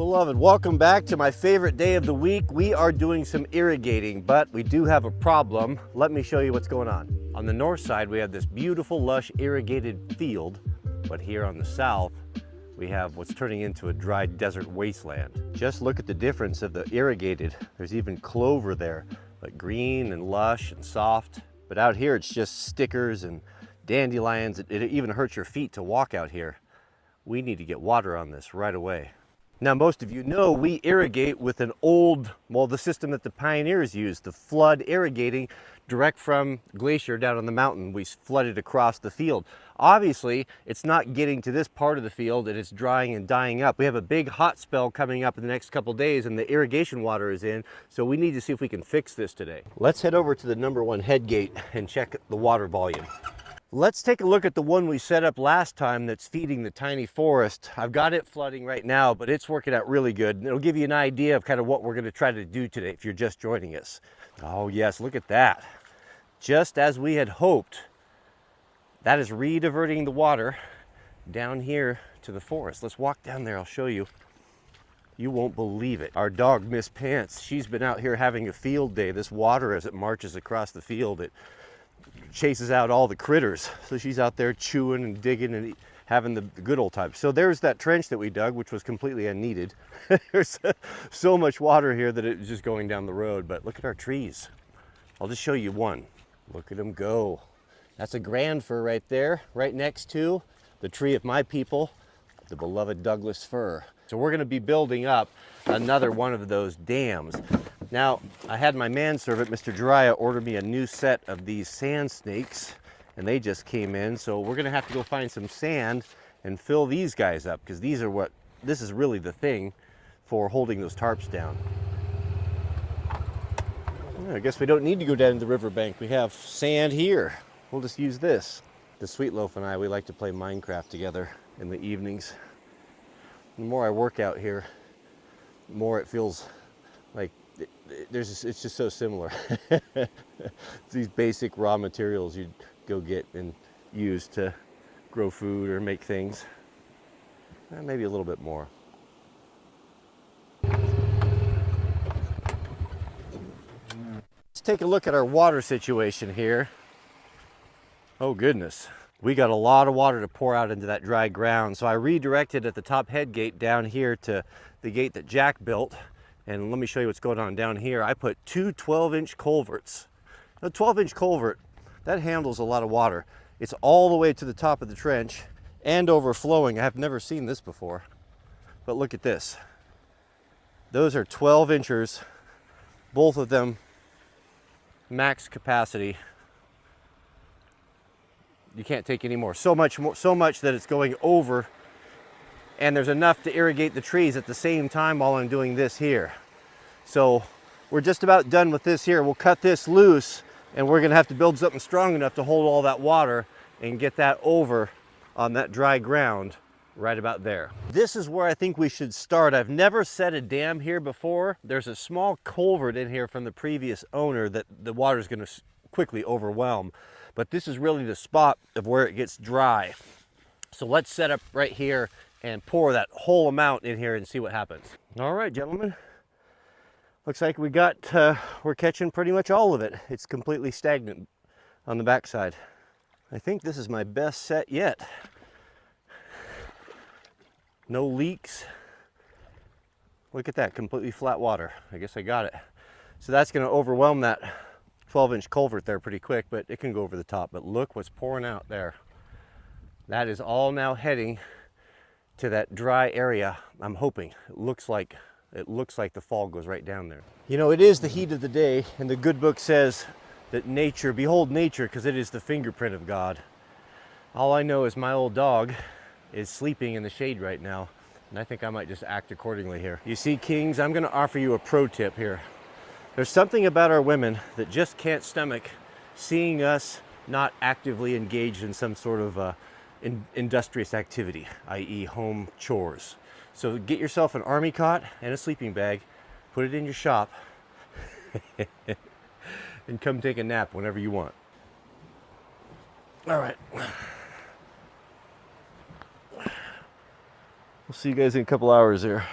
Beloved, welcome back to my favorite day of the week. We are doing some irrigating, but we do have a problem. Let me show you what's going on. On the north side, we have this beautiful, lush, irrigated field, but here on the south, we have what's turning into a dry desert wasteland. Just look at the difference of the irrigated. There's even clover there, like green and lush and soft. But out here, it's just stickers and dandelions. It even hurts your feet to walk out here. We need to get water on this right away. Now, most of you know we irrigate with an old, well, the system that the pioneers used, the flood irrigating direct from glacier down on the mountain. We flooded across the field. Obviously, it's not getting to this part of the field and it's drying and dying up. We have a big hot spell coming up in the next couple days and the irrigation water is in, so we need to see if we can fix this today. Let's head over to the #1 head gate and check the water volume. Let's take a look at the one we set up last time that's feeding the tiny forest. I've got it flooding right now, but it's working out really good. And it'll give you an idea of kind of what we're going to try to do today if you're just joining us. Oh yes, look at that. Just as we had hoped, that is re-diverting the water down here to the forest. Let's walk down there, I'll show you. You won't believe it. Our dog, Miss Pants, she's been out here having a field day. This water, as it marches across the field, it chases out all the critters. So she's out there chewing and digging and having the good old time. So there's that trench that we dug, which was completely unneeded. There's so much water here that it was just going down the road. But look at our trees. I'll just show you one. Look at them go. That's a grand fir right there, right next to the tree of my people, the beloved Douglas fir. So we're going to be building up another one of those dams. Now, I had my manservant, Mr. Jiraiya, order me a new set of these sand snakes, and they just came in. So we're going to have to go find some sand and fill these guys up, because this is really the thing for holding those tarps down. I guess we don't need to go down to the riverbank. We have sand here. We'll just use this. The Sweet Loaf and I, we like to play Minecraft together in the evenings. The more I work out here, the more it feels like it's just so similar. These basic raw materials you'd go get and use to grow food or make things. Maybe a little bit more. Let's take a look at our water situation here. Oh goodness. We got a lot of water to pour out into that dry ground. So I redirected at the top head gate down here to the gate that Jack built. And let me show you what's going on down here. I put two 12-inch culverts. A 12-inch culvert, that handles a lot of water. It's all the way to the top of the trench and overflowing. I have never seen this before. But look at this. Those are 12 inchers, both of them max capacity. You can't take any more. So much that it's going over, and there's enough to irrigate the trees at the same time while I'm doing this here. So we're just about done with this here. We'll cut this loose, and we're gonna have to build something strong enough to hold all that water and get that over on that dry ground right about there. This is where I think we should start. I've never set a dam here before. There's a small culvert in here from the previous owner that the water is gonna quickly overwhelm. But this is really the spot of where it gets dry. So let's set up right here and pour that whole amount in here and see what happens. All right, gentlemen. Looks like we're catching pretty much all of it. It's completely stagnant on the backside. I think this is my best set yet. No leaks. Look at that, completely flat water. I guess I got it. So that's gonna overwhelm that 12-inch culvert there pretty quick, but it can go over the top. But look what's pouring out there. That is all now heading to that dry area. I'm hoping. It looks like the fall goes right down there. You know, it is the heat of the day, and the good book says that nature, behold nature, because it is the fingerprint of God. All I know is my old dog is sleeping in the shade right now, and I think I might just act accordingly here. You see, Kings, I'm gonna offer you a pro tip here. There's something about our women that just can't stomach seeing us not actively engaged in some sort of industrious activity, i.e. home chores. So get yourself an army cot and a sleeping bag, put it in your shop, and come take a nap whenever you want. All right. We'll see you guys in a couple hours here.